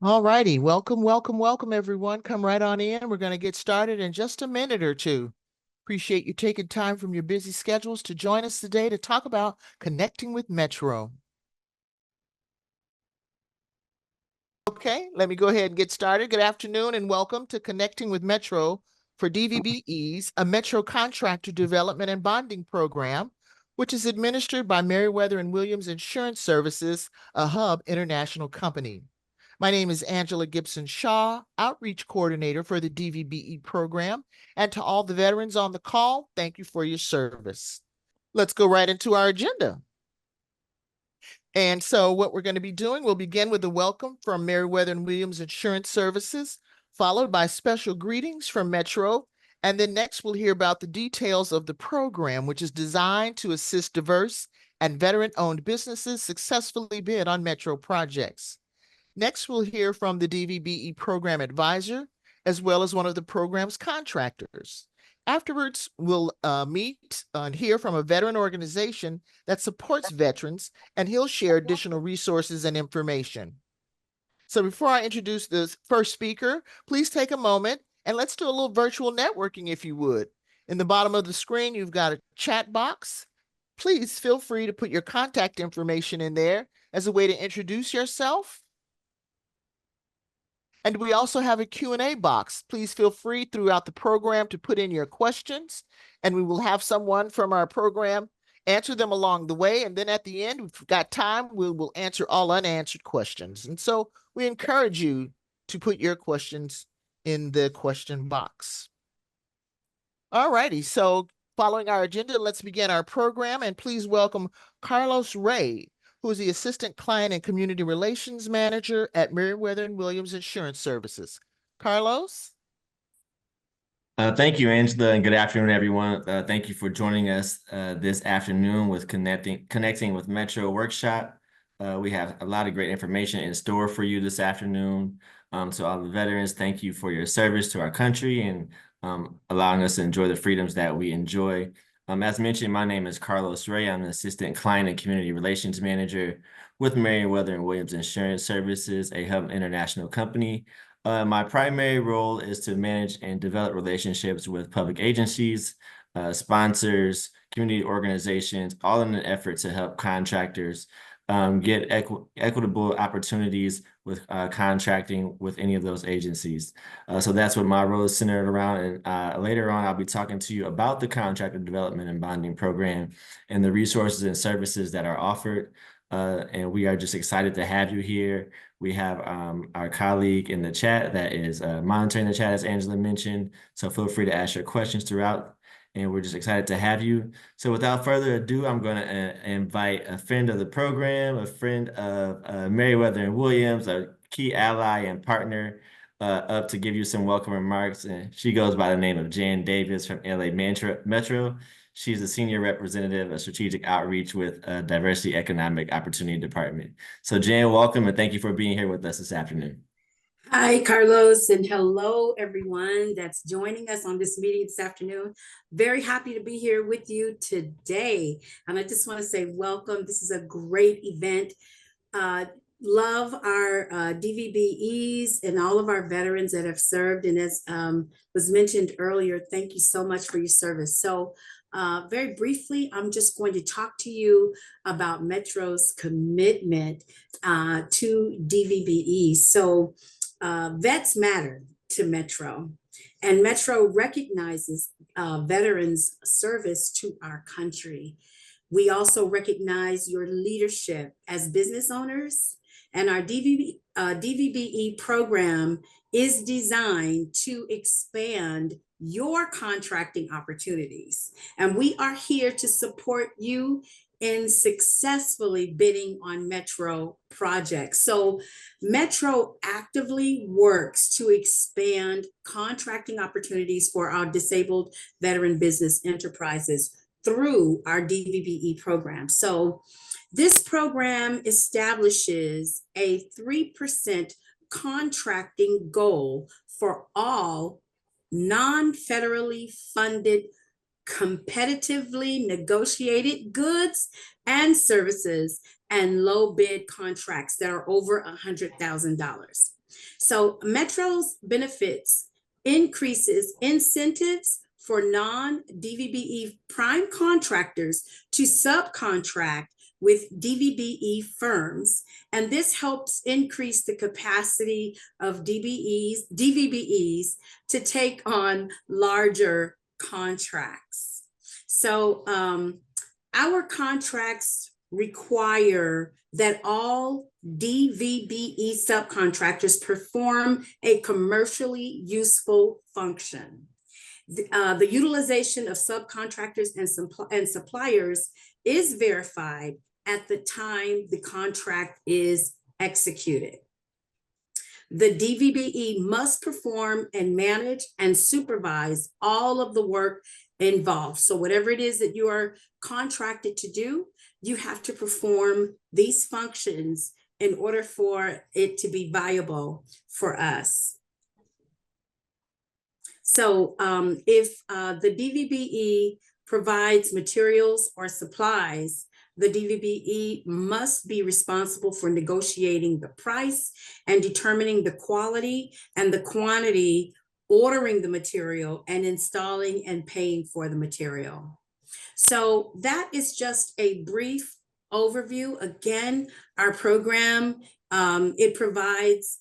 All righty. Welcome, welcome, welcome, everyone. Come right on in. We're going to get started in just a minute or two. Appreciate you taking time from your busy schedules to join us today to talk about connecting with Metro. Okay, let me go ahead and get started. Good afternoon and welcome to Connecting with Metro for DVBEs, a Metro contractor development and bonding program, which is administered by Meriwether and Williams Insurance Services, a Hub International company. My name is Angela Gibson Shaw, Outreach Coordinator for the DVBE program. And to all the veterans on the call, thank you for your service. Let's go right into our agenda. And so what we're going to be doing, we'll begin with a welcome from Meriwether and Williams Insurance Services, followed by special greetings from Metro. And then next we'll hear about the details of the program, which is designed to assist diverse and veteran-owned businesses successfully bid on Metro projects. Next, we'll hear from the DVBE program advisor, as well as one of the program's contractors. Afterwards, we'll meet and hear from a veteran organization that supports veterans, and he'll share additional resources and information. So before I introduce the first speaker, please take a moment and let's do a little virtual networking if you would. In the bottom of the screen, you've got a chat box. Please feel free to put your contact information in there as a way to introduce yourself. And we also have a Q&A box. Please feel free throughout the program to put in your questions, and we will have someone from our program answer them along the way. And then at the end, if we've got time, we will answer all unanswered questions. And so we encourage you to put your questions in the question box. All righty, so following our agenda, let's begin our program. And please welcome Carlos Ray, who is the Assistant Client and Community Relations Manager at Meriwether and Williams Insurance Services. Carlos? Thank you, Angela, and good afternoon, everyone. Thank you for joining us this afternoon with Connecting with Metro Workshop. We have a lot of great information in store for you this afternoon. To all the veterans, thank you for your service to our country and allowing us to enjoy the freedoms that we enjoy. As mentioned, my name is Carlos Ray. I'm the Assistant Client and Community Relations Manager with Meriwether and Williams Insurance Services, a Hub International company. My primary role is to manage and develop relationships with public agencies, sponsors, community organizations, all in an effort to help contractors get equitable opportunities with contracting with any of those agencies. So that's what my role is centered around. And later on, I'll be talking to you about the contractor development and bonding program and the resources and services that are offered. And we are just excited to have you here. We have our colleague in the chat that is monitoring the chat, as Angela mentioned. So feel free to ask your questions throughout. And we're just excited to have you. So without further ado, I'm going to invite a friend of the program, a friend of Meriwether and Williams, a key ally and partner up to give you some welcome remarks. And she goes by the name of Jan Davis from LA Metro. She's a senior representative of strategic outreach with Diversity Economic Opportunity Department. So Jan, welcome and thank you for being here with us this afternoon. Hi, Carlos, and hello, everyone that's joining us on this meeting this afternoon. Very happy to be here with you today. And I just want to say welcome. This is a great event. Love our DVBEs and all of our veterans that have served. And as was mentioned earlier, thank you so much for your service. So very briefly, I'm just going to talk to you about Metro's commitment to DVBE. So vets matter to Metro, and Metro recognizes veterans' service to our country. We also recognize your leadership as business owners, and our DVBE program is designed to expand your contracting opportunities. And we are here to support you in successfully bidding on Metro projects. So Metro actively works to expand contracting opportunities for our disabled veteran business enterprises through our DVBE program. So this program establishes a 3% contracting goal for all non-federally funded, competitively negotiated goods and services and low bid contracts that are over $100,000. So Metro's benefits increases incentives for non-DVBE prime contractors to subcontract with DVBE firms, and this helps increase the capacity of DVBEs to take on larger contracts. So our contracts require that all DVBE subcontractors perform a commercially useful function. The utilization of subcontractors and suppliers is verified at the time the contract is executed. The DVBE must perform and manage and supervise all of the work involved. So whatever it is that you are contracted to do, you have to perform these functions in order for it to be viable for us. So if the DVBE provides materials or supplies, the DVBE must be responsible for negotiating the price and determining the quality and the quantity, ordering the material, and installing and paying for the material. So that is just a brief overview. Again, our program, it provides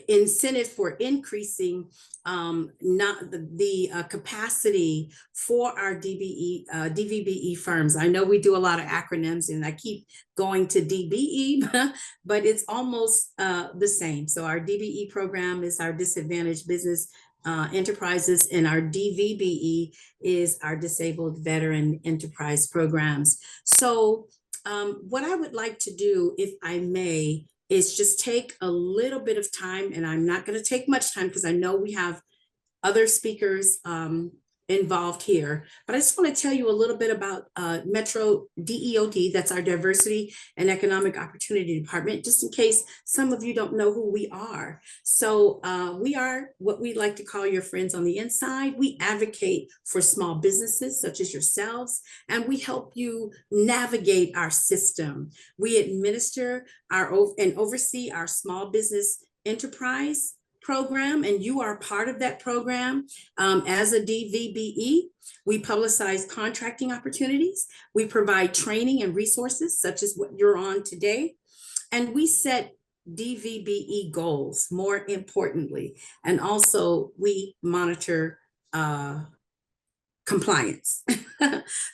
incentive for increasing the capacity for our DVBE firms. I know we do a lot of acronyms and I keep going to DBE, but it's almost the same. So our DBE program is our disadvantaged business enterprises, and our DVBE is our disabled veteran enterprise programs. So what I would like to do, if I may, is just take a little bit of time, and I'm not going to take much time because I know we have other speakers involved here, but I just want to tell you a little bit about Metro DEOD, that's our Diversity and Economic Opportunity Department, just in case some of you don't know who we are. So we are what we like to call your friends on the inside. We advocate for small businesses such as yourselves, and we help you navigate our system. We administer and oversee our small business enterprise program, and you are part of that program. As a DVBE, we publicize contracting opportunities. We provide training and resources such as what you're on today. And we set DVBE goals, more importantly. And also we monitor compliance.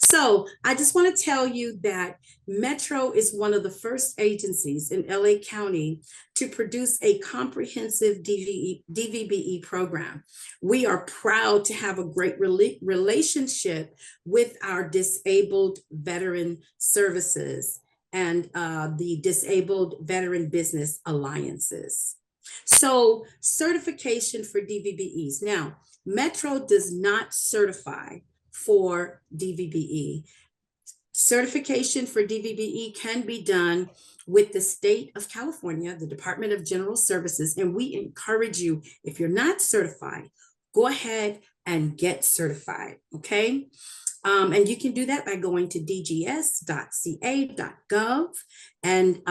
So I just want to tell you that Metro is one of the first agencies in LA County to produce a comprehensive DVBE program. We are proud to have a great relationship with our disabled veteran services and the Disabled Veteran Business Alliances. So certification for DVBEs. Now, Metro does not certify for DVBE. Certification for DVBE can be done with the state of California, the Department of General Services, and we encourage you, if you're not certified, go ahead and get certified, okay? And you can do that by going to dgs.ca.gov and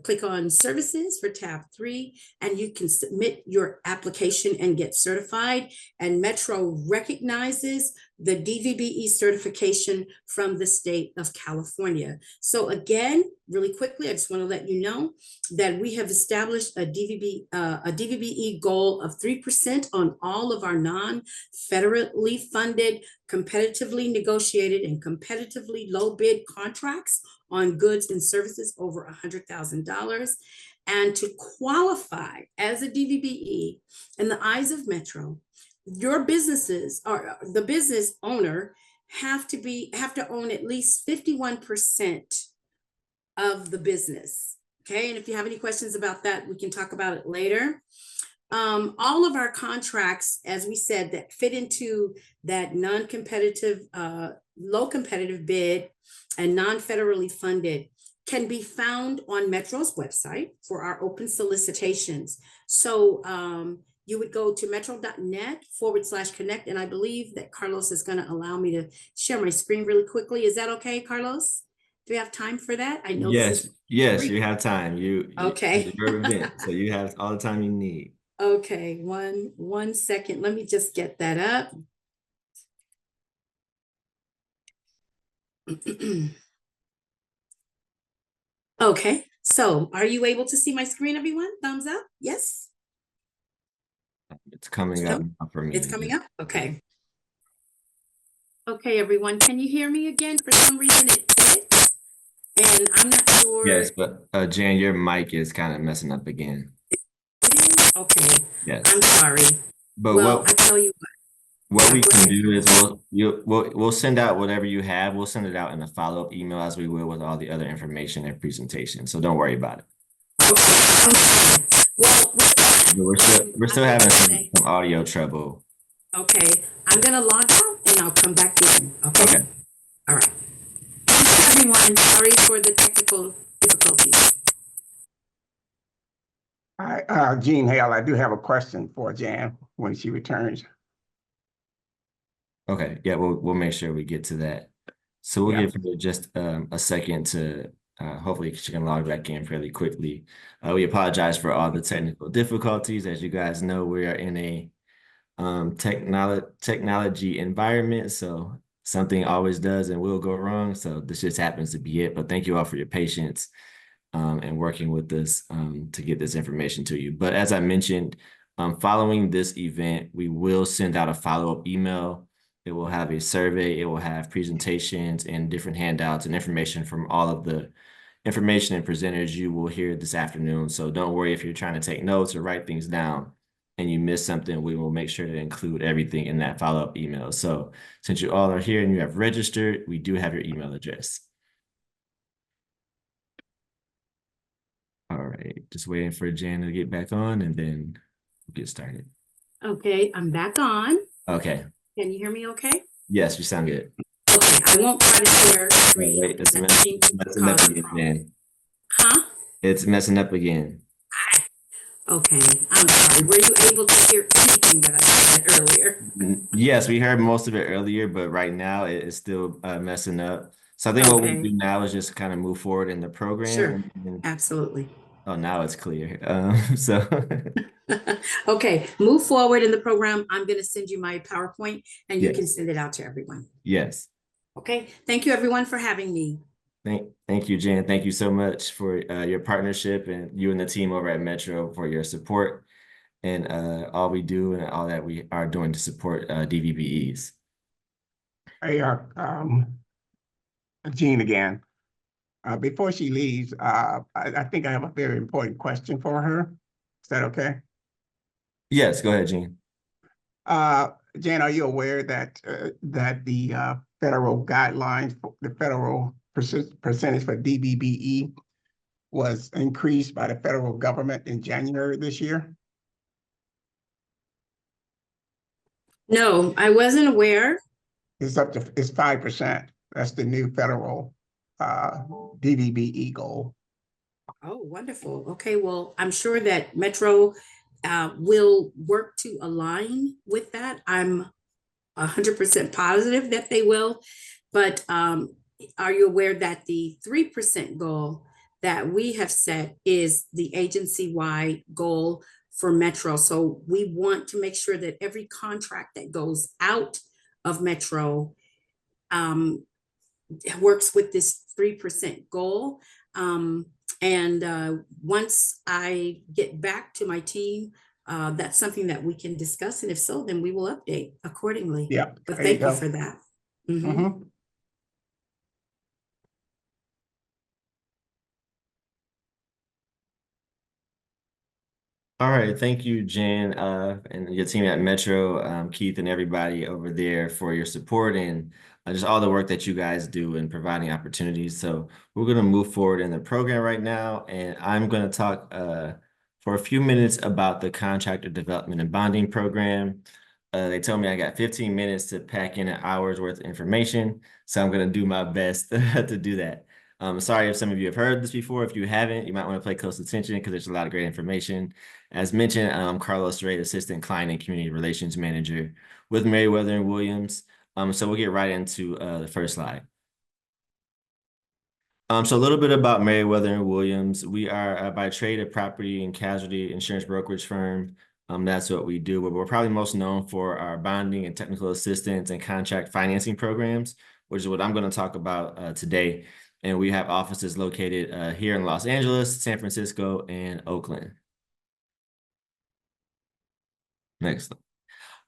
click on services for tab 3, and you can submit your application and get certified. And Metro recognizes the DVBE certification from the state of California. So really quickly, I just want to let you know that we have established a DVBE goal of 3% on all of our non-federally funded, competitively negotiated, and competitively low bid contracts on goods and services over $100,000. And to qualify as a DVBE in the eyes of Metro, your businesses or the business owner have to own at least 51% of the business. Okay, and if you have any questions about that, we can talk about it later. All of our contracts, as we said, that fit into that non-competitive, low competitive bid and non-federally funded can be found on Metro's website for our open solicitations. So you would go to metro.net/connect. And I believe that Carlos is going to allow me to share my screen really quickly. Is that okay, Carlos? Do we have time for that? I know this Yes, is yes, brief. you have time. Okay. It's your event, so you have all the time you need. Okay, one second. Let me just get that up. Okay, so are you able to see my screen, everyone? Thumbs up? Yes? It's coming up now for me. It's coming up? Okay. Okay, everyone, can you hear me again? For some reason it did, and I'm not sure. Yes, but Jan, your mic is kind of messing up again. It is? Okay, Yes, I'm sorry. but Well, I tell you what we go can ahead. do is we'll send out whatever you have. We'll send it out in a follow-up email as we will with all the other information and presentation. So don't worry about it. Okay. Well, with that, We're still having some audio trouble. okay, I'm gonna log out and I'll come back in. Okay. Okay. All right. Thanks, everyone. Sorry for the technical difficulties. Hi, Jean Hale, I do have a question for Jan when she returns. Okay. Yeah, we'll make sure we get to that. So we'll Yeah. give her just a second to hopefully she can log back in fairly quickly. We apologize for all the technical difficulties. As you guys know, we are in a technology environment, so something always does and will go wrong. So this just happens to be it. But thank you all for your patience and working with us to get this information to you. But as I mentioned, following this event, we will send out a follow-up email. It will have a survey, it will have presentations and different handouts and information from all of the information and presenters you will hear this afternoon. So don't worry if you're trying to take notes or write things down and you miss something, we will make sure to include everything in that follow-up email. So since you all are here and you have registered, we do have your email address. All right, just waiting for Jan to get back on and then we'll get started. Okay, I'm back on. Okay. Can you hear me okay? Yes, you sound good. Okay, I won't try to share screen. Wait, it's That messing seems to up cause a again, problem. Jan. Huh? It's messing up again. Okay, I'm sorry. Were you able to hear anything that I said earlier? Yes, we heard most of it earlier, but right now it's still messing up. So I think what we'll do now is just kind of move forward in the program. Sure, absolutely. Oh, now it's clear. So okay, move forward in the program. I'm going to send you my PowerPoint and you Yes. can send it out to everyone. Yes. Okay, thank you everyone for having me. Thank you, Jan. Thank you so much for your partnership and you and the team over at Metro for your support and all we do and all that we are doing to support DVBEs. Hey, Jean again. Before she leaves, I think I have a very important question for her. Is that okay? Yes, go ahead, Jean. Jan, are you aware that that the federal guidelines, the federal percentage for DVBE was increased by the federal government in January this year? No, I wasn't aware. It's 5%. That's the new federal DVBE goal. Oh, wonderful. Okay, well, I'm sure that Metro will work to align with that. I'm 100% positive that they will. But are you aware that the 3% goal that we have set is the agency-wide goal for Metro? So we want to make sure that every contract that goes out of Metro works with this 3% goal. And once I get back to my team, that's something that we can discuss. And if so, then we will update accordingly. Yeah. But thank you for that. Mm-hmm. All right, thank you, Jan, and your team at Metro, Keith and everybody over there for your support and just all the work that you guys do in providing opportunities. So we're going to move forward in the program right now, and I'm going to talk for a few minutes about the Contractor Development and Bonding Program. They told me I got 15 minutes to pack in an hour's worth of information, so I'm going to do my best to do that. Sorry if some of you have heard this before. If you haven't, you might want to pay close attention because there's a lot of great information. As mentioned, I'm Carlos Ray, Assistant Client and Community Relations Manager with Meriwether and Williams. So we'll get right into the first slide. So a little bit about Meriwether and Williams. We are by trade a property and casualty insurance brokerage firm. That's what we do, but we're probably most known for our bonding and technical assistance and contract financing programs, which is what I'm going to talk about today. And we have offices located here in Los Angeles, San Francisco, and Oakland. Next.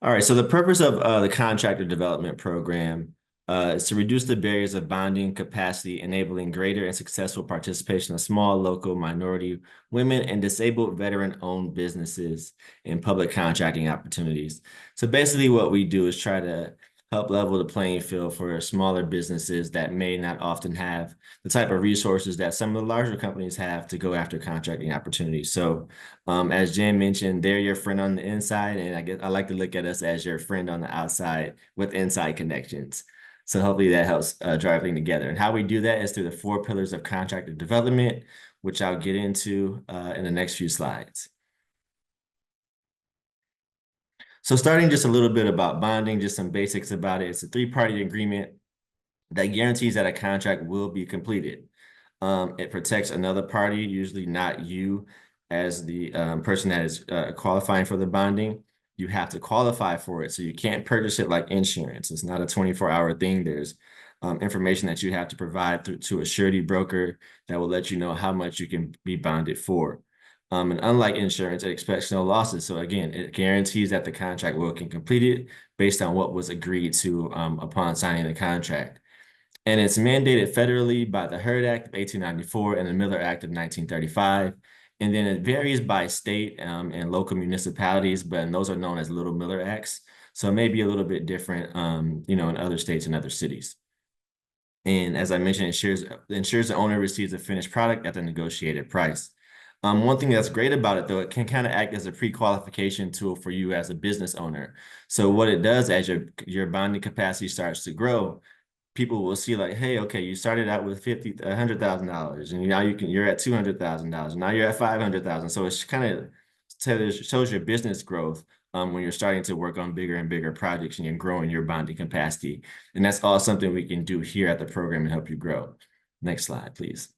All right, so the purpose of the contractor development program is to reduce the barriers of bonding capacity, enabling greater and successful participation of small, local, minority, women, and disabled veteran-owned businesses in public contracting opportunities. So basically what we do is try to help level the playing field for smaller businesses that may not often have the type of resources that some of the larger companies have to go after contracting opportunities. So as Jen mentioned, they're your friend on the inside, and I like to look at us as your friend on the outside with inside connections. So hopefully that helps drive everything together. And how we do that is through the 4 pillars of contractor development, which I'll get into in the next few slides. So starting just a little bit about bonding, just some basics about it. It's a 3-party agreement that guarantees that a contract will be completed. It protects another party, usually not you as the person that is qualifying for the bonding. You have to qualify for it. So you can't purchase it like insurance. It's not a 24-hour thing. There's information that you have to provide to a surety broker that will let you know how much you can be bonded for. And unlike insurance, it expects no losses. So again, it guarantees that the contract will get completed based on what was agreed to upon signing the contract. And it's mandated federally by the Hurd Act of 1894 and the Miller Act of 1935. And then it varies by state and local municipalities, but those are known as Little Miller Acts. So it may be a little bit different, in other states and other cities. And as I mentioned, ensures the owner receives a finished product at the negotiated price. One thing that's great about it, though, it can kind of act as a pre-qualification tool for you as a business owner. So what it does as your bonding capacity starts to grow, people will see like, hey, okay, you started out with $100,000, and now you're at $200,000. Now you're at $500,000. So it's kind of shows your business growth when you're starting to work on bigger and bigger projects and you're growing your bonding capacity. And that's all something we can do here at the program to help you grow. Next slide, please.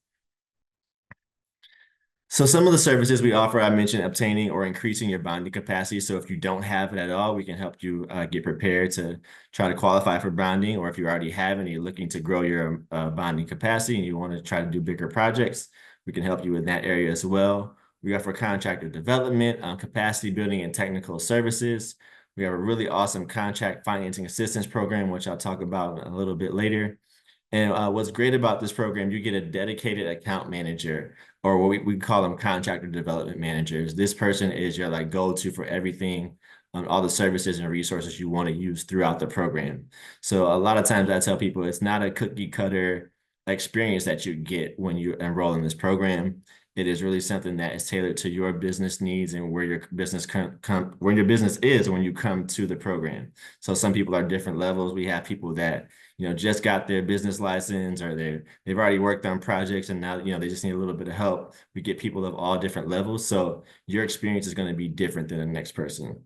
So some of the services we offer, I mentioned obtaining or increasing your bonding capacity. So if you don't have it at all, we can help you get prepared to try to qualify for bonding. Or if you already have it and you're looking to grow your bonding capacity and you want to try to do bigger projects, we can help you in that area as well. We offer contractor development, capacity building, and technical services. We have a really awesome contract financing assistance program, which I'll talk about a little bit later. And what's great about this program, you get a dedicated account manager, or what we call them contractor development managers. This person is your like go-to for everything, all the services and resources you want to use throughout the program. So a lot of times I tell people it's not a cookie cutter experience that you get when you enroll in this program. It is really something that is tailored to your business needs and where your business where your business is when you come to the program. So some people are different levels. We have people that just got their business license, or they've already worked on projects and now, they just need a little bit of help. We get people of all different levels. So your experience is going to be different than the next person.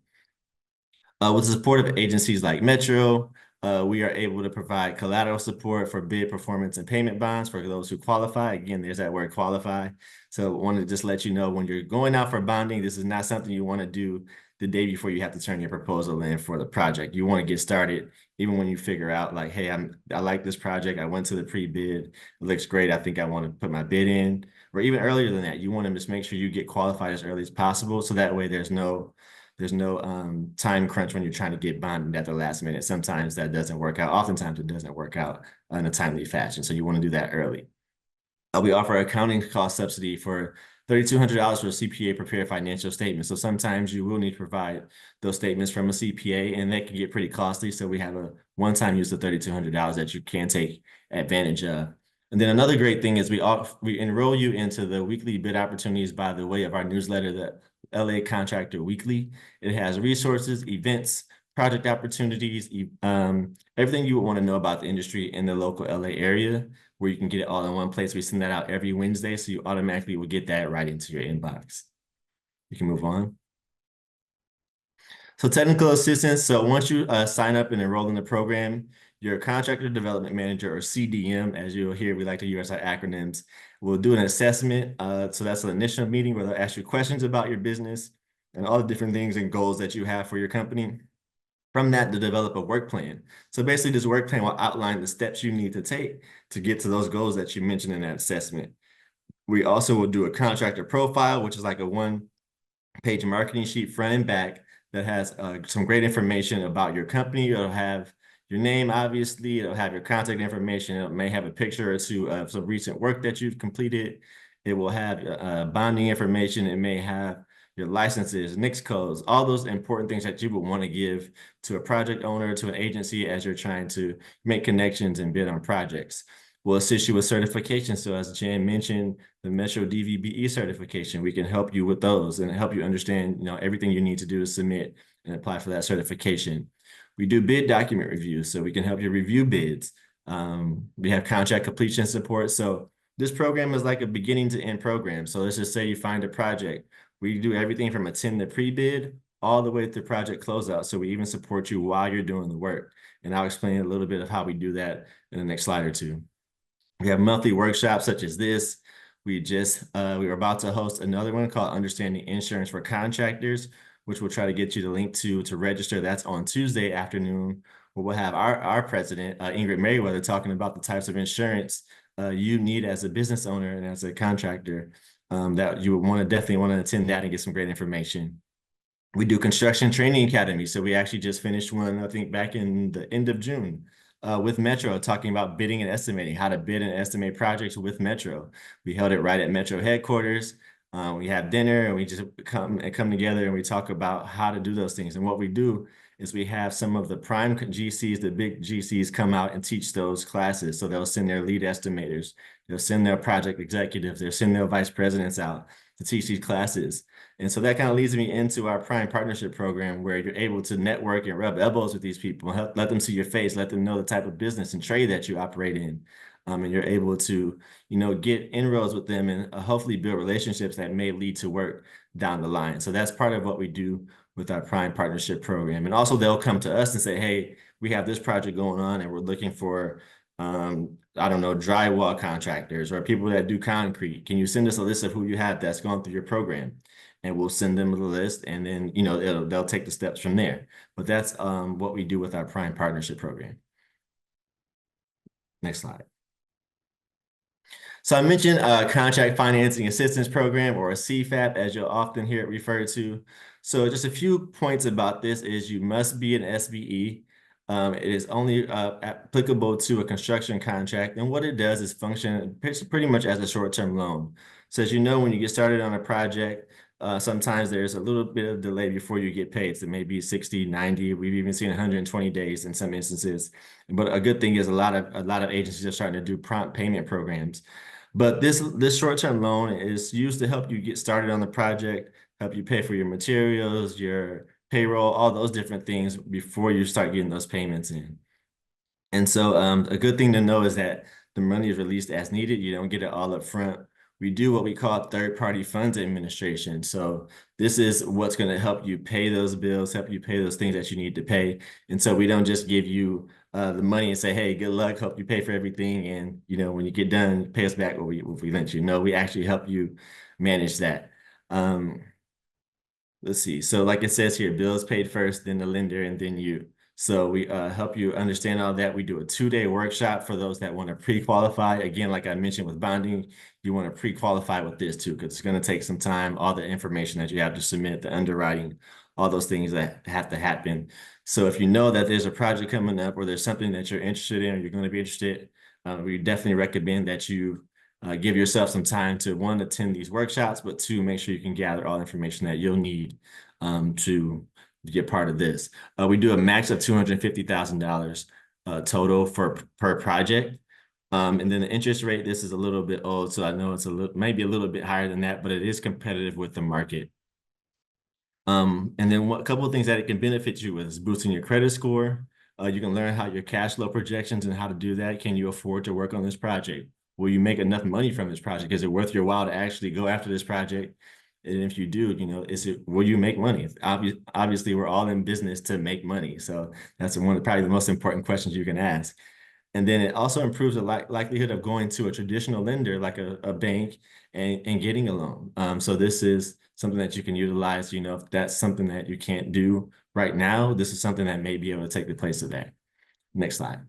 With the support of agencies like Metro, we are able to provide collateral support for bid performance and payment bonds for those who qualify. Again, there's that word qualify. So I wanted to just let you know when you're going out for bonding, this is not something you want to do the day before you have to turn your proposal in for the project. You want to get started even when you figure out like, hey, I like this project. I went to the pre-bid. It looks great. I think I want to put my bid in. Or even earlier than that, you want to just make sure you get qualified as early as possible. So that way there's no time crunch when you're trying to get bonded at the last minute. Sometimes that doesn't work out. Oftentimes it doesn't work out in a timely fashion. So you want to do that early. We offer accounting cost subsidy for $3,200 for a CPA prepared financial statement. So sometimes you will need to provide those statements from a CPA, and that can get pretty costly. So we have a one-time use of $3,200 that you can take advantage of. And then another great thing is we enroll you into the weekly bid opportunities by the way of our newsletter, the LA Contractor Weekly. It has resources, events, project opportunities, everything you would want to know about the industry in the local LA area, where you can get it all in one place. We send that out every Wednesday, so you automatically will get that right into your inbox. You can move on. So technical assistance. So once you sign up and enroll in the program, your contractor development manager, or CDM, as you'll hear, we like to use our acronyms, will do an assessment. So that's an initial meeting where they'll ask you questions about your business and all the different things and goals that you have for your company. From that, to develop a work plan. So basically, this work plan will outline the steps you need to take to get to those goals that you mentioned in that assessment. We also will do a contractor profile, which is like a one-page marketing sheet front and back that has some great information about your company. It'll have your name, obviously. It'll have your contact information. It may have a picture or two of some recent work that you've completed. It will have bonding information. It may have your licenses, NICS codes, all those important things that you would want to give to a project owner, to an agency as you're trying to make connections and bid on projects. We'll assist you with certification. So as Jan mentioned, the Metro DVBE certification, we can help you with those and help you understand, everything you need to do to submit and apply for that certification. We do bid document reviews, so we can help you review bids. We have contract completion support. So this program is like a beginning to end program. So let's just say you find a project. We do everything from attend the pre-bid all the way through project closeout. So we even support you while you're doing the work. And I'll explain a little bit of how we do that in the next slide or two. We have monthly workshops such as this. We were about to host another one called Understanding Insurance for Contractors, which we'll try to get you the link to register. That's on Tuesday afternoon, where we'll have our president, Ingrid Merriweather, talking about the types of insurance you need as a business owner and as a contractor, that you would definitely want to attend that and get some great information. We do construction training academy. So we actually just finished one, I think back in the end of June, with Metro, talking about bidding and estimating, how to bid and estimate projects with Metro. We held it right at Metro headquarters. We have dinner and we just come together and we talk about how to do those things. And what we do is we have some of the prime GCs, the big GCs, come out and teach those classes. So they'll send their lead estimators, they'll send their project executives, they'll send their vice presidents out to teach these classes. And so that kind of leads me into our prime partnership program, where you're able to network and rub elbows with these people, let them see your face, let them know the type of business and trade that you operate in. And you're able to, get inroads with them and hopefully build relationships that may lead to work down the line. So that's part of what we do with our prime partnership program. And also they'll come to us and say, hey, we have this project going on and we're looking for, I don't know, drywall contractors or people that do concrete. Can you send us a list of who you have that's gone through your program? And we'll send them the list, and then, they'll take the steps from there. But that's what we do with our prime partnership program. Next slide. So I mentioned Contract Financing Assistance Program, or a CFAP, as you'll often hear it referred to. So just a few points about this is you must be an SBE. It is only applicable to a construction contract. And what it does is function pretty much as a short-term loan. So as you know, when you get started on a project, sometimes there's a little bit of delay before you get paid. So maybe 60, 90, we've even seen 120 days in some instances. But a good thing is a lot of agencies are starting to do prompt payment programs. But this short-term loan is used to help you get started on the project, help you pay for your materials, your payroll, all those different things before you start getting those payments in. And so a good thing to know is that the money is released as needed. You don't get it all up front. We do what we call third-party funds administration. So this is what's going to help you pay those bills, help you pay those things that you need to pay. And so we don't just give you the money and say, hey, good luck, hope you pay for everything. And, when you get done, pay us back what we lent you. No, we actually help you manage that. Let's see. So like it says here, bills paid first, then the lender, and then you. So we help you understand all that. We do a 2-day workshop for those that want to pre-qualify. Again, like I mentioned with bonding, you want to pre-qualify with this too, because it's going to take some time, all the information that you have to submit, the underwriting, all those things that have to happen. So if you know that there's a project coming up or there's something that you're interested in or you're going to be interested, we definitely recommend that you give yourself some time to, 1, attend these workshops, but 2, make sure you can gather all the information that you'll need to get part of this. We do a max of $250,000 total per project. And then the interest rate, this is a little bit old, so I know it's maybe a little bit higher than that, but it is competitive with the market. And then a couple of things that it can benefit you with is boosting your credit score. You can learn how your cash flow projections and how to do that. Can you afford to work on this project? Will you make enough money from this project? Is it worth your while to actually go after this project? And if you do, will you make money? Obviously, we're all in business to make money. So that's probably the most important questions you can ask. And then it also improves the likelihood of going to a traditional lender like a bank and getting a loan. So this is something that you can utilize, if that's something that you can't do right now, this is something that may be able to take the place of that. Next slide.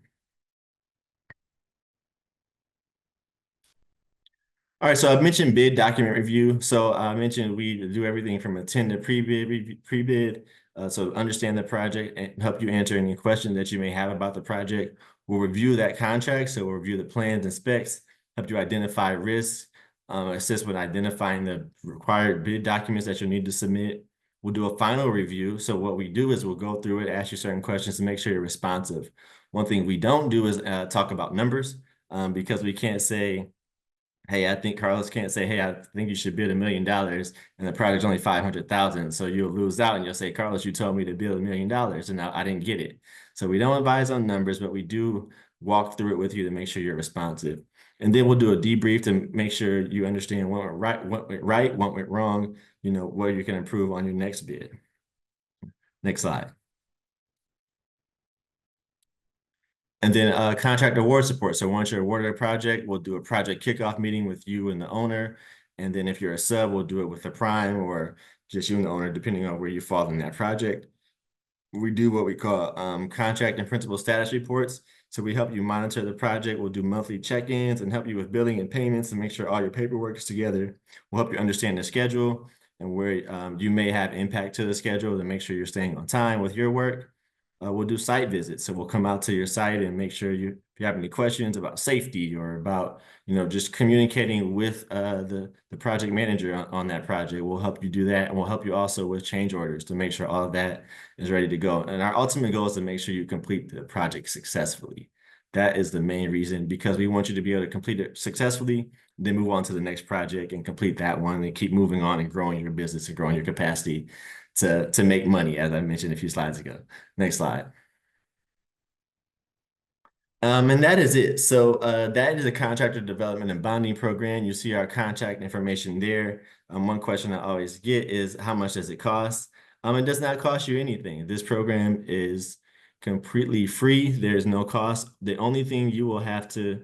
All right, so I've mentioned bid document review. So I mentioned we do everything from attend to pre-bid, so understand the project and help you answer any questions that you may have about the project. We'll review that contract, so we'll review the plans and specs, help you identify risks, assist with identifying the required bid documents that you'll need to submit. We'll do a final review. So what we do is we'll go through it, ask you certain questions to make sure you're responsive. One thing we don't do is talk about numbers because we can't say, hey, I think Carlos can't say, hey, I think you should bid $1 million and the project's only 500,000. So you'll lose out and you'll say, Carlos, you told me to bid $1 million and now I didn't get it. So we don't advise on numbers, but we do walk through it with you to make sure you're responsive. And then we'll do a debrief to make sure you understand what went right, what went wrong, where you can improve on your next bid. Next slide. And then contract award support. So once you're awarded a project, we'll do a project kickoff meeting with you and the owner. And then if you're a sub, we'll do it with the prime or just you and the owner, depending on where you fall in that project. We do what we call contract and principal status reports. So we help you monitor the project. We'll do monthly check-ins and help you with billing and payments and make sure all your paperwork is together. We'll help you understand the schedule and where you may have impact to the schedule to make sure you're staying on time with your work. We'll do site visits. So we'll come out to your site and make sure if you have any questions about safety or about, just communicating with the project manager on that project, we'll help you do that. And we'll help you also with change orders to make sure all of that is ready to go. And our ultimate goal is to make sure you complete the project successfully. That is the main reason, because we want you to be able to complete it successfully, then move on to the next project and complete that one and keep moving on and growing your business and growing your capacity to make money, as I mentioned a few slides ago. Next slide. And that is it. So that is a contractor development and bonding program. You see our contact information there. One question I always get is, how much does it cost? It does not cost you anything. This program is completely free. There's no cost. The only thing you will have to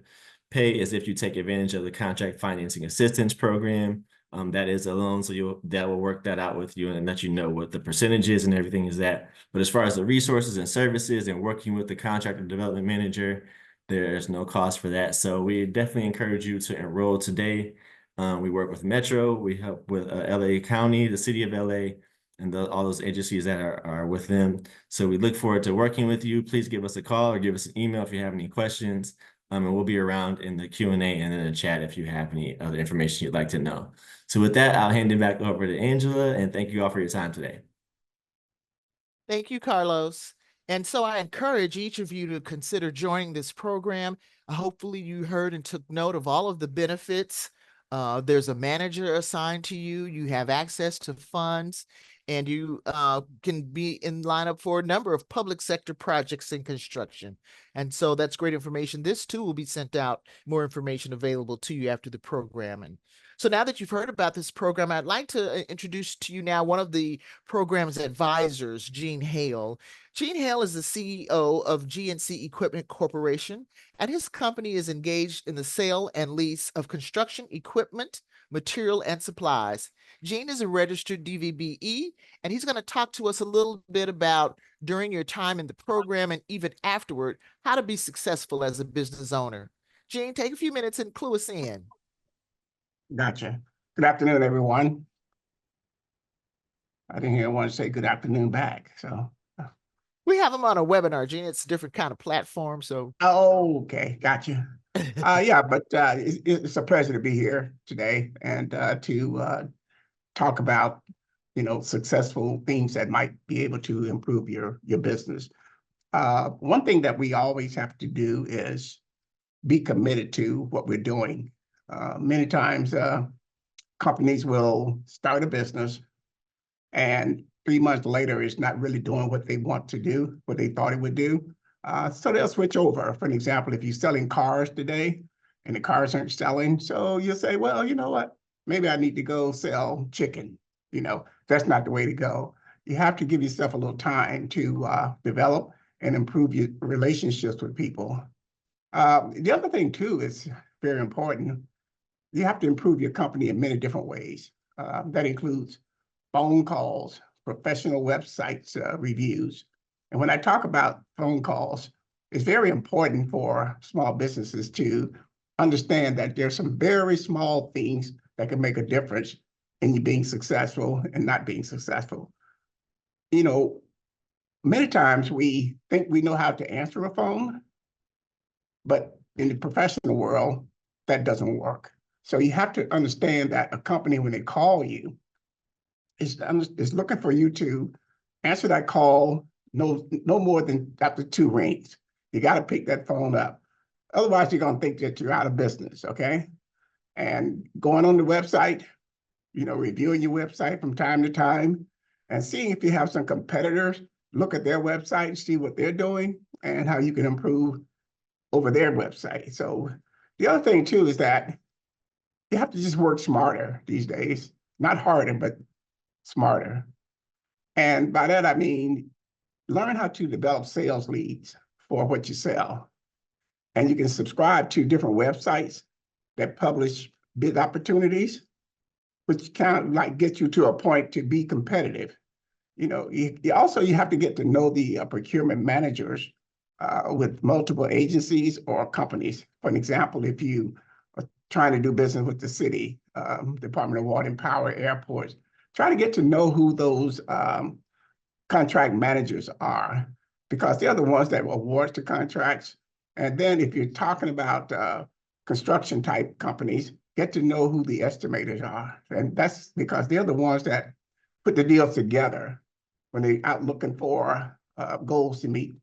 pay is if you take advantage of the contract financing assistance program. That is a loan, so that will work that out with you and let you know what the percentage is and everything is that. But as far as the resources and services and working with the contractor development manager, there's no cost for that. So we definitely encourage you to enroll today. We work with Metro, we help with LA County, the city of LA, and all those agencies that are with them. So we look forward to working with you. Please give us a call or give us an email if you have any questions. And we'll be around in the Q&A and in the chat if you have any other information you'd like to know. So with that, I'll hand it back over to Angela, and thank you all for your time today. Thank you, Carlos. And so I encourage each of you to consider joining this program. Hopefully you heard and took note of all of the benefits. There's a manager assigned to you. You have access to funds, and you can be in lineup for a number of public sector projects in construction. And so that's great information. This too will be sent out, more information available to you after the program. And so now that you've heard about this program, I'd like to introduce to you now one of the program's advisors, Gene Hale. Gene Hale is the CEO of GNC Equipment Corporation, and his company is engaged in the sale and lease of construction equipment, material, and supplies. Gene is a registered DVBE, and he's going to talk to us a little bit about, during your time in the program and even afterward, how to be successful as a business owner. Gene, take a few minutes and clue us in. Gotcha. Good afternoon, everyone. I didn't hear anyone say good afternoon back, so. We have them on a webinar, Gene. It's a different kind of platform, so. Oh, okay, gotcha. Yeah, but it's a pleasure to be here today and to talk about, successful things that might be able to improve your business. One thing that we always have to do is be committed to what we're doing. Many times companies will start a business and 3 months later it's not really doing what they want to do, what they thought it would do. So they'll switch over. For an example, if you're selling cars today and the cars aren't selling, so you'll say, well, you know what? Maybe I need to go sell chicken That's not the way to go. You have to give yourself a little time to develop and improve your relationships with people. The other thing too is very important. You have to improve your company in many different ways. That includes phone calls, professional websites, reviews. And when I talk about phone calls, it's very important for small businesses to understand that there's some very small things that can make a difference in you being successful and not being successful. Many times we think we know how to answer a phone, but in the professional world, that doesn't work. So you have to understand that a company, when they call you, is looking for you to answer that call no more than after 2 rings. You got to pick that phone up. Otherwise, you're going to think that you're out of business, okay? And going on the website, reviewing your website from time to time and seeing if you have some competitors, look at their website, see what they're doing and how you can improve over their website. So the other thing too is that you have to just work smarter these days, not harder, but smarter. And by that, I mean, learn how to develop sales leads for what you sell. And you can subscribe to different websites that publish bid opportunities, which kind of like get you to a point to be competitive. You have to get to know the procurement managers with multiple agencies or companies. For an example, if you are trying to do business with the city, Department of Water and Power, airports, try to get to know who those contract managers are, because they're the ones that award the contracts. And then if you're talking about construction type companies, get to know who the estimators are. And that's because they're the ones that put the deals together when they're out looking for goals to meet,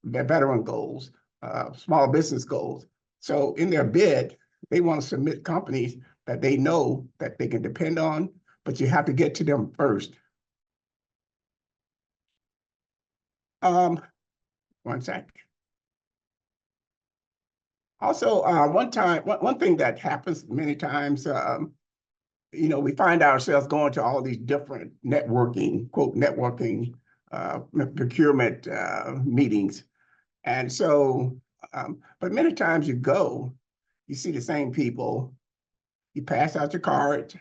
their veteran goals, small business goals. So in their bid, they want to submit companies that they know that they can depend on, but you have to get to them first. One sec. Also, one thing that happens many times, we find ourselves going to all these different networking, quote, networking, procurement meetings. And so, but many times you see the same people, you pass out your card,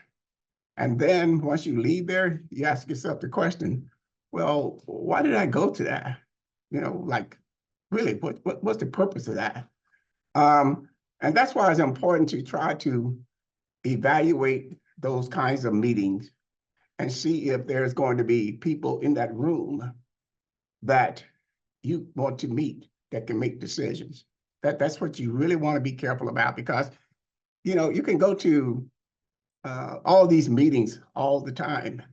and then once you leave there, you ask yourself the question, well, why did I go to that? Really, what's the purpose of that? And that's why it's important to try to evaluate those kinds of meetings and see if there's going to be people in that room that you want to meet that can make decisions. That's what you really want to be careful about, because you can go to all these meetings all the time,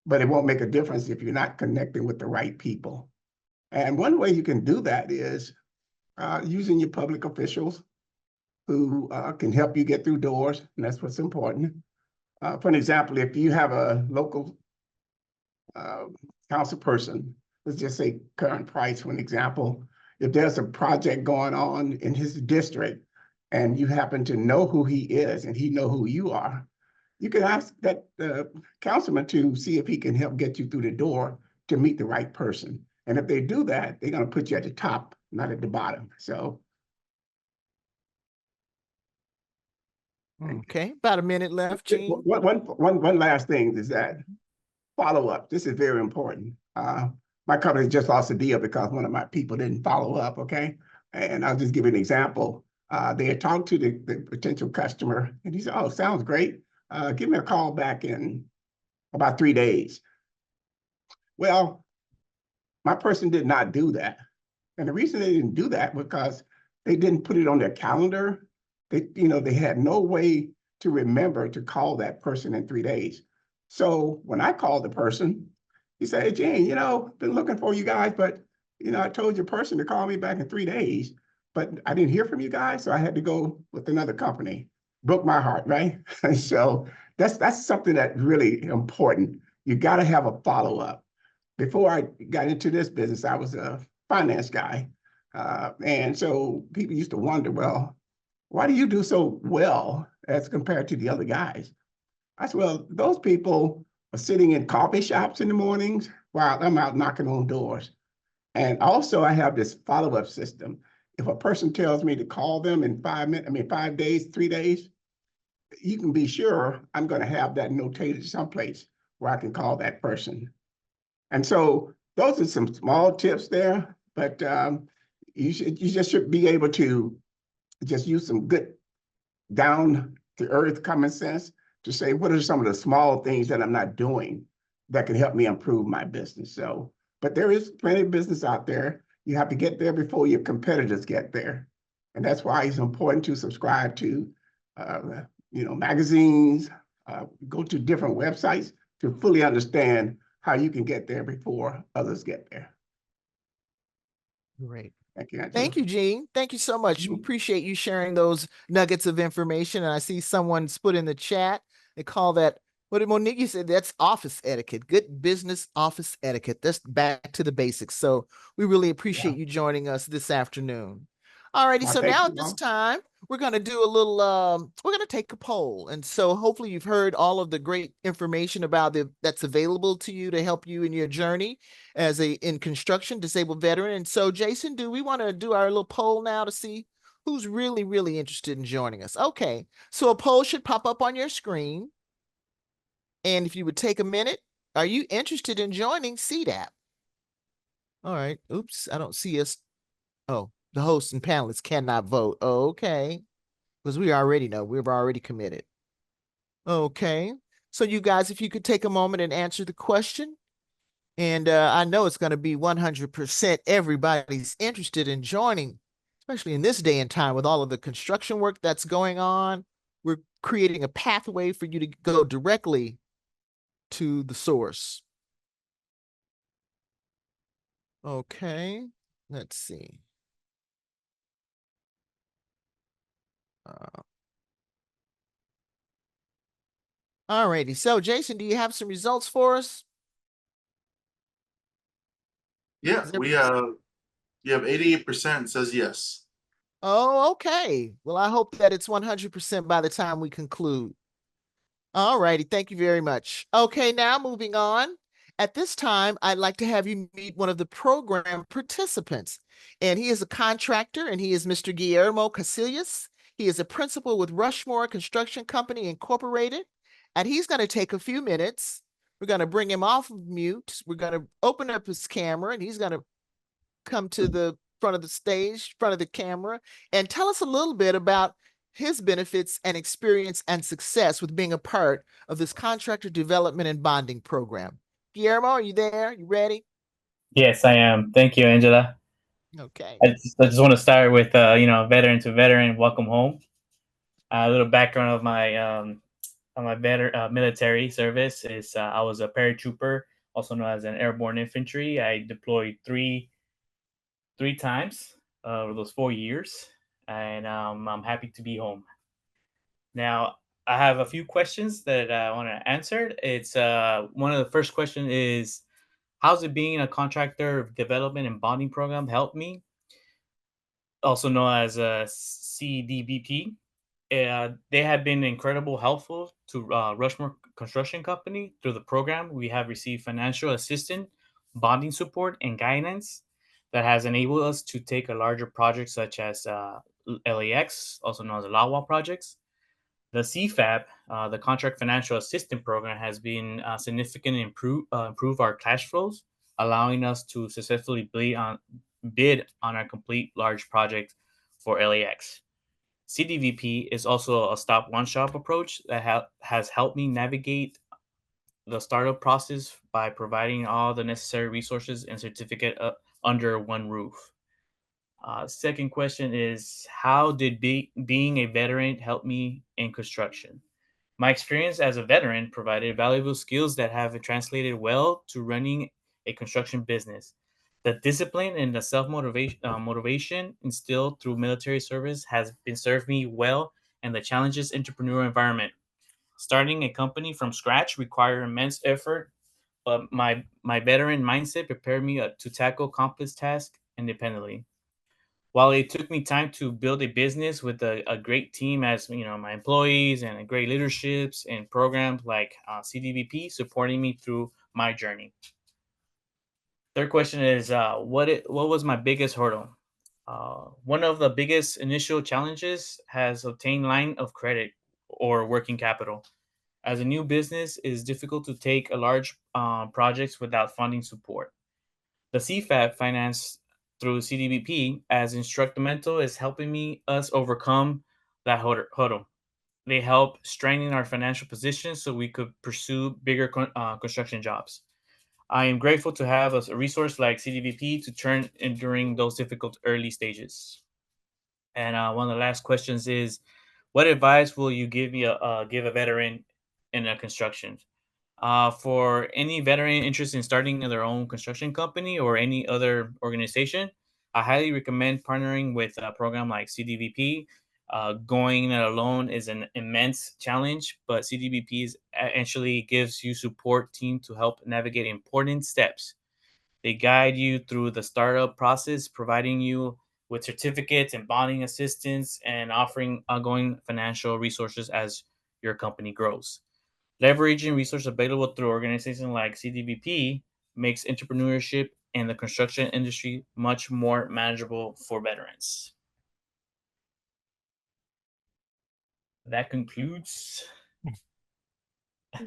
but it won't make a difference if you're not connecting with the right people. And one way you can do that is using your public officials who can help you get through doors, and that's what's important. For an example, if you have a local council person, let's just say Current Price, for an example, if there's a project going on in his district and you happen to know who he is and he know who you are, you can ask that councilman to see if he can help get you through the door to meet the right person. And if they do that, they're going to put you at the top, not at the bottom. So. Okay, about a minute left, Gene. One last thing is that follow up. This is very important. My company just lost a deal because one of my people didn't follow up, okay? And I'll just give you an example. They had talked to the potential customer and he said, oh, sounds great. Give me a call back in about 3 days. Well, my person did not do that. And the reason they didn't do that was because they didn't put it on their calendar. They had no way to remember to call that person in 3 days. So when I called the person, he said, hey, Gene, been looking for you guys, but, I told your person to call me back in 3 days, but I didn't hear from you guys. So I had to go with another company. Broke my heart, right? So that's something that's really important. You got to have a follow-up. Before I got into this business, I was a finance guy. And so people used to wonder, well, why do you do so well as compared to the other guys? I said, well, those people sitting in coffee shops in the mornings while I'm out knocking on doors. And also I have this follow-up system. If a person tells me to call them in 5 minutes, 5 days, 3 days, you can be sure I'm going to have that notated someplace where I can call that person. And so those are some small tips there, but you just should be able to just use some good down to earth common sense to say, what are some of the small things that I'm not doing that can help me improve my business? So, but there is plenty of business out there. You have to get there before your competitors get there. And that's why it's important to subscribe to, magazines, go to different websites to fully understand how you can get there before others get there. Great. Thank you, Angela. Thank you, Gene. Thank you so much. We appreciate you sharing those nuggets of information. And I see someone's put in the chat, they call that, what did Monique say? That's office etiquette, good business office etiquette. That's back to the basics. So we really appreciate you joining us this afternoon. All righty, so now at this time, we're going to do a little, we're going to take a poll. And so hopefully you've heard all of the great information about that's available to you to help you in your journey as in construction disabled veteran. And so Jason, do we want to do our little poll now to see who's really, really interested in joining us? Okay, so a poll should pop up on your screen. And if you would take a minute, are you interested in joining CDAP? All right, oops, I don't see us. Oh, the hosts and panelists cannot vote. Okay, because we already know, we've already committed. Okay, so you guys, if you could take a moment and answer the question. And I know it's going to be 100% everybody's interested in joining, especially in this day and time with all of the construction work that's going on. We're creating a pathway for you to go directly to the source. Okay, let's see. All righty. So Jason, do you have some results for us? Yeah, we have 88% says yes. Oh, okay. Well, I hope that it's 100% by the time we conclude. All righty. Thank you very much. Okay, now moving on. At this time, I'd like to have you meet one of the program participants. And he is a contractor, and he is Mr. Guillermo Casillas. He is a principal with Rushmore Construction Company Incorporated. And he's going to take a few minutes. We're going to bring him off of mute. We're going to open up his camera, and he's going to come to the front of the stage, front of the camera, and tell us a little bit about his benefits and experience and success with being a part of this contractor development and bonding program. Guillermo, are you there? You ready? Yes, I am. Thank you, Angela. Okay. I just want to start with, veteran to veteran, welcome home. A little background of my military service is I was a paratrooper, also known as an airborne infantry. I deployed three times over those 4 years, and I'm happy to be home. Now, I have a few questions that I want to answer. It's one of the first question is, how's it being a contractor development and bonding program helped me? Also known as a CDBP. They have been incredible helpful to Rushmore Construction Company. Through the program, we have received financial assistance, bonding support, and guidance that has enabled us to take a larger project such as LAX, also known as the LAWA projects. The CFAP, the Contract Financial Assistance Program, has been significantly improve our cash flows, allowing us to successfully bid on our complete large project for LAX. CDVP is also a stop one shop approach that has helped me navigate the startup process by providing all the necessary resources and certificate under one roof. Second question is, how did being a veteran help me in construction? My experience as a veteran provided valuable skills that have translated well to running a construction business. The discipline and the motivation instilled through military service has been served me well in the challenges entrepreneurial environment. Starting a company from scratch required immense effort, but my veteran mindset prepared me to tackle complex tasks independently. While it took me time to build a business with a great team as my employees and great leaderships and programs like CDVP supporting me through my journey. Third question is what was my biggest hurdle? One of the biggest initial challenges has obtained line of credit or working capital. As a new business, it is difficult to take a large projects without funding support. The CFAP finance through CDBP as instrumental is helping us overcome that hurdle. They help strengthen our financial position so we could pursue bigger construction jobs. I am grateful to have a resource like CDBP to turn in during those difficult early stages. And one of the last questions is, what advice will you give a veteran in a construction? For any veteran interested in starting their own construction company or any other organization, I highly recommend partnering with a program like CDVP. Going it alone is an immense challenge, but CDVP actually gives you support team to help navigate important steps. They guide you through the startup process, providing you with certificates and bonding assistance and offering ongoing financial resources as your company grows. Leveraging resources available through organizations like CDBP makes entrepreneurship and the construction industry much more manageable for veterans. That concludes.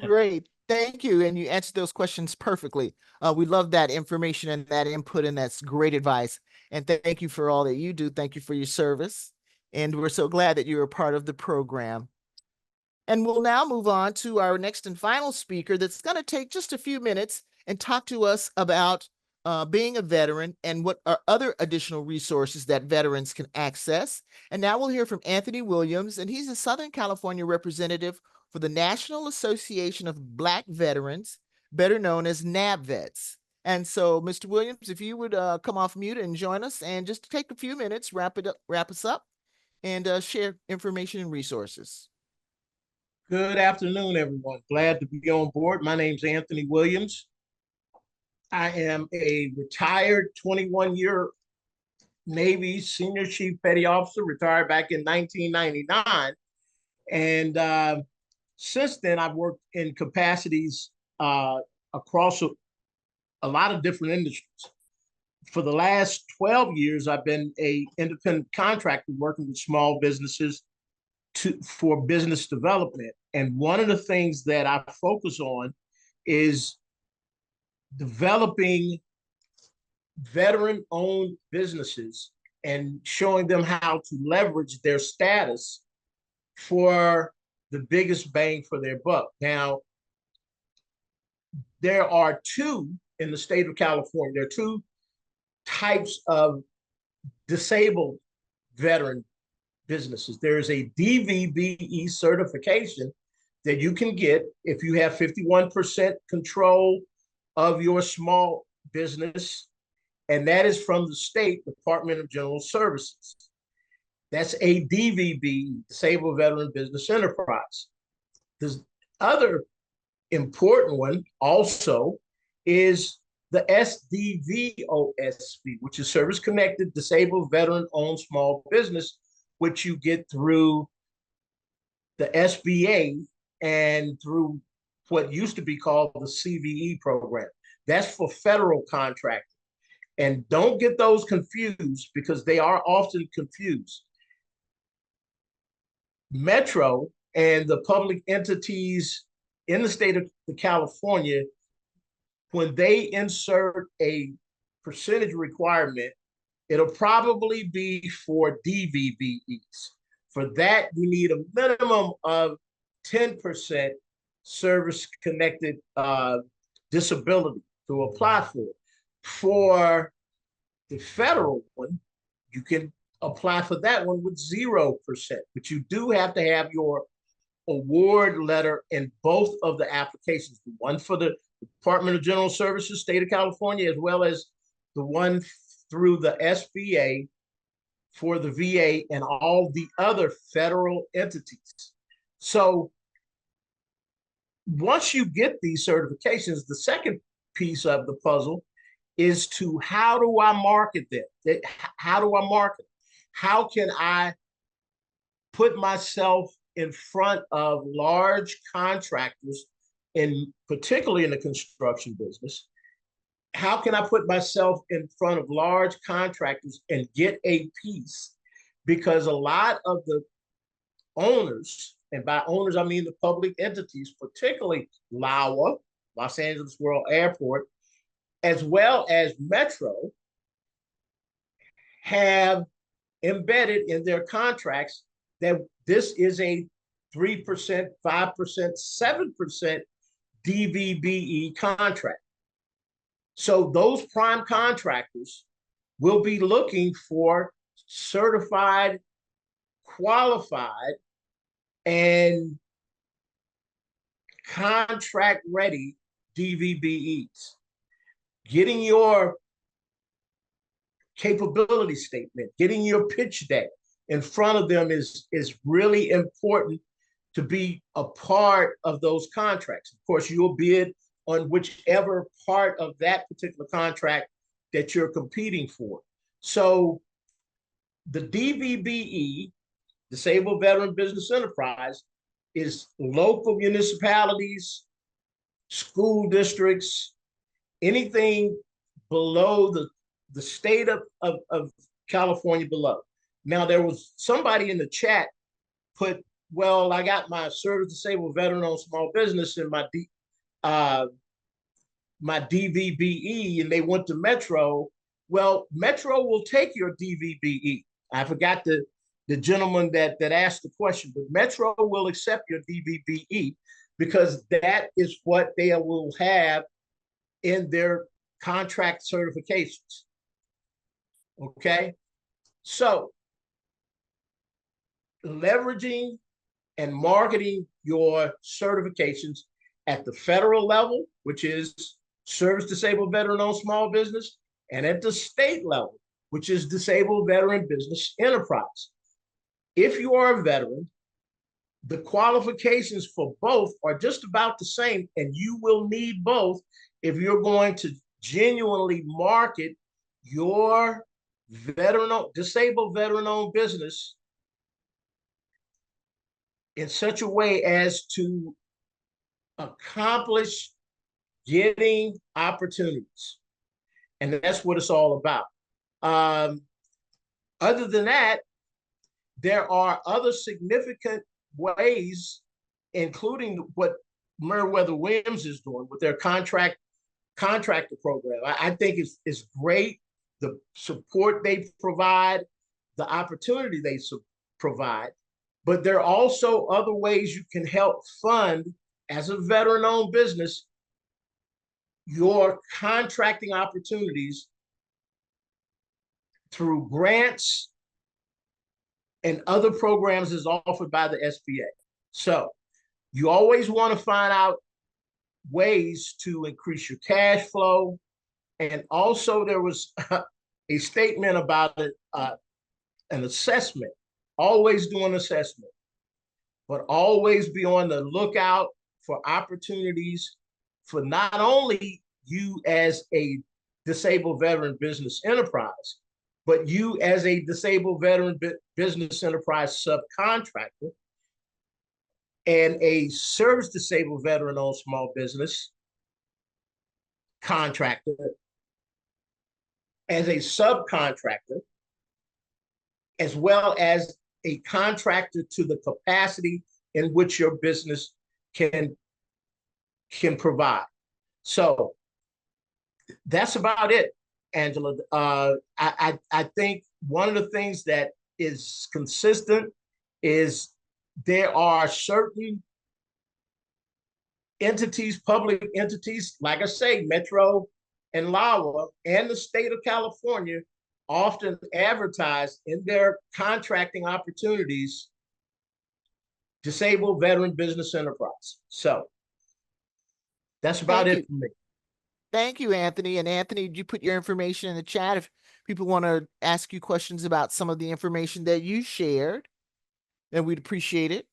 Great. Thank you. And you answered those questions perfectly. We love that information and that input, and that's great advice. And thank you for all that you do. Thank you for your service. And we're so glad that you're a part of the program. And we'll now move on to our next and final speaker that's going to take just a few minutes and talk to us about being a veteran and what are other additional resources that veterans can access. And now we'll hear from Anthony Williams, and he's a Southern California representative for the National Association of Black Veterans, better known as NABVETS. And so, Mr. Williams, if you would come off mute and join us and just take a few minutes, wrap us up, and share information and resources. Good afternoon, everyone. Glad to be on board. My name's Anthony Williams. I am a retired 21-year Navy Senior Chief Petty Officer, retired back in 1999. And since then, I've worked in capacities across a lot of different industries. For the last 12 years, I've been an independent contractor working with small businesses for business development. And one of the things that I focus on is developing veteran-owned businesses and showing them how to leverage their status for the biggest bang for their buck. Now, there are two in the state of California. There are two types of disabled veteran businesses. There is a DVBE certification that you can get if you have 51% control of your small business, and that is from the state Department of General Services. That's a DVB, Disabled Veteran Business Enterprise. The other important one also is the SDVOSB, which is Service Connected Disabled Veteran Owned Small Business, which you get through the SBA and through what used to be called the CVE program. That's for federal contracting. And don't get those confused because they are often confused. Metro and the public entities in the state of California, when they insert a percentage requirement, it'll probably be for DVBEs. For that, you need a minimum of 10% service-connected disability to apply for. For the federal one, you can apply for that one with 0%, but you do have to have your award letter in both of the applications, the one for the Department of General Services, State of California, as well as the one through the SBA for the VA and all the other federal entities. So once you get these certifications, the second piece of the puzzle is to how do I market them? How do I market? how can I put myself in front of large contractors, particularly in the construction business? How can I put myself in front of large contractors and get a piece? Because a lot of the owners, and by owners, I mean the public entities, particularly LAWA, Los Angeles World Airport, as well as Metro, have embedded in their contracts that this is a 3%, 5%, 7% DVBE contract. So those prime contractors will be looking for certified, qualified, and contract-ready DVBEs. Getting your capability statement, getting your pitch deck in front of them is really important to be a part of those contracts. Of course, you'll bid on whichever part of that particular contract that you're competing for. So the DVBE, Disabled Veteran Business Enterprise, is local municipalities, school districts, anything below the state of California below. Now, there was somebody in the chat put, well, I got my Service Disabled Veteran-Owned Small Business in my DVBE, and they went to Metro. Well, Metro will take your DVBE. I forgot the gentleman that asked the question, but Metro will accept your DVBE because that is what they will have in their contract certifications. Okay, so leveraging and marketing your certifications at the federal level, which is Service Disabled Veteran-Owned Small Business, and at the state level, which is Disabled Veteran Business Enterprise. If you are a veteran, the qualifications for both are just about the same, and you will need both if you're going to genuinely market your disabled veteran-owned business in such a way as to accomplish getting opportunities. And that's what it's all about. Other than that, there are other significant ways, including what Meriwether Williams is doing with their contractor program. I think it's great, the support they provide, the opportunity they provide, but there are also other ways you can help fund, as a veteran-owned business, your contracting opportunities through grants and other programs is offered by the SBA. So you always want to find out ways to increase your cash flow. And also there was a statement about it, an assessment. Always do an assessment, but always be on the lookout for opportunities for not only you as a disabled veteran business enterprise, but you as a disabled veteran business enterprise subcontractor and a service disabled veteran-owned small business contractor as a subcontractor, as well as a contractor to the capacity in which your business can provide. So that's about it, Angela. I think one of the things that is consistent is there are certain entities, public entities, like I say, Metro and LAWA and the state of California often advertise in their contracting opportunities disabled veteran business enterprise. So that's about it for me. Thank you, Anthony. And Anthony, you put your information in the chat if people want to ask you questions about some of the information that you shared, and we'd appreciate it.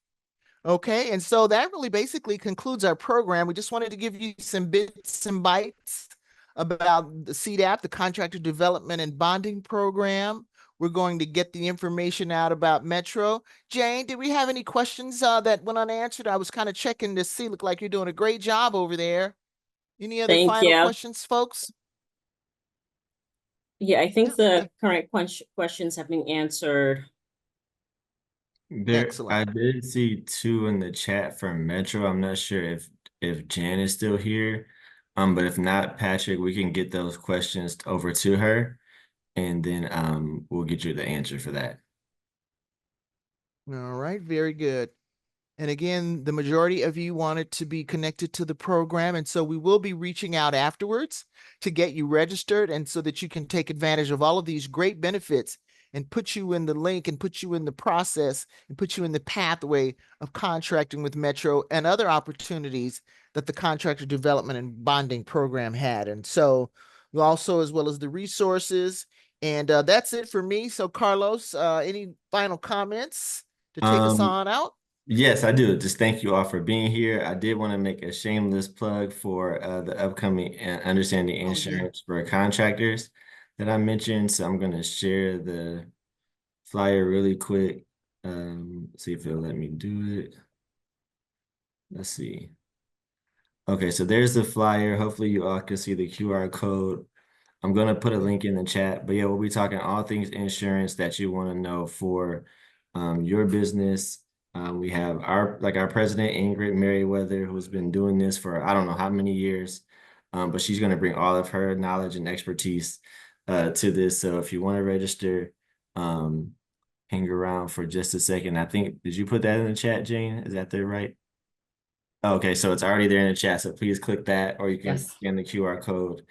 Okay, and so that really basically concludes our program. We just wanted to give you some bits and bytes about the CDAP, the Contractor Development and Bonding Program, we're going to get the information out about Metro. Jane, did we have any questions that went unanswered? I was kind of checking to see. Look like you're doing a great job over there. Any other Thank final you. questions, folks? Yeah, I think Yeah. the current questions have been answered. Excellent. I did see 2 in the chat from Metro. I'm not sure if Jan is still here. But if not, Patrick, we can get those questions over to her, and then we'll get you the answer for that. All right, very good. And again, the majority of you wanted to be connected to the program. And so we will be reaching out afterwards to get you registered and so that you can take advantage of all of these great benefits and put you in the link and put you in the process and put you in the pathway of contracting with Metro and other opportunities that the contractor development and bonding program had. And so you also, as well as the resources. And that's it for me. So Carlos, any final comments to take us on out? Yes, I do. Just thank you all for being here. I did want to make a shameless plug for the upcoming Understanding Insurance for Contractors that I mentioned. So I'm going to share the flyer really quick. See if it'll let me do it. Let's see. Okay, so there's the flyer. Hopefully you all can see the QR code. I'm going to put a link in the chat. But yeah, we'll be talking all things insurance that you want to know for your business. We have our president, Ingrid Merriweather, who's been doing this for I don't know how many years, but she's going to bring all of her knowledge and expertise to this. So if you want to register, hang around for just a second. I think, did you put that in the chat, Jane? Is that there right? Okay, so it's already there in the chat. So please click that, or you can Yes. scan the QR code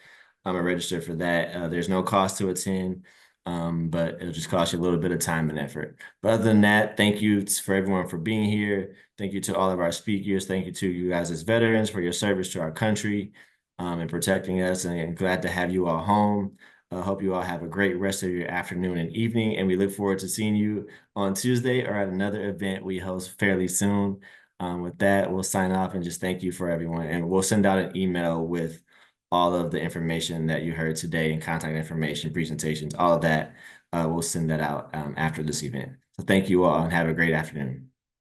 and register for that. There's no cost to attend. But it'll just cost you a little bit of time and effort. But other than that, thank you for everyone for being here. Thank you to all of our speakers. Thank you to you guys as veterans for your service to our country and protecting us. And glad to have you all home. I hope you all have a great rest of your afternoon and evening. And we look forward to seeing you on Tuesday or at another event we host fairly soon. With that, we'll sign off and just thank you for everyone. And we'll send out an email with all of the information that you heard today and contact information, presentations, all of that. We'll send that out after this event. So thank you all and have a great afternoon.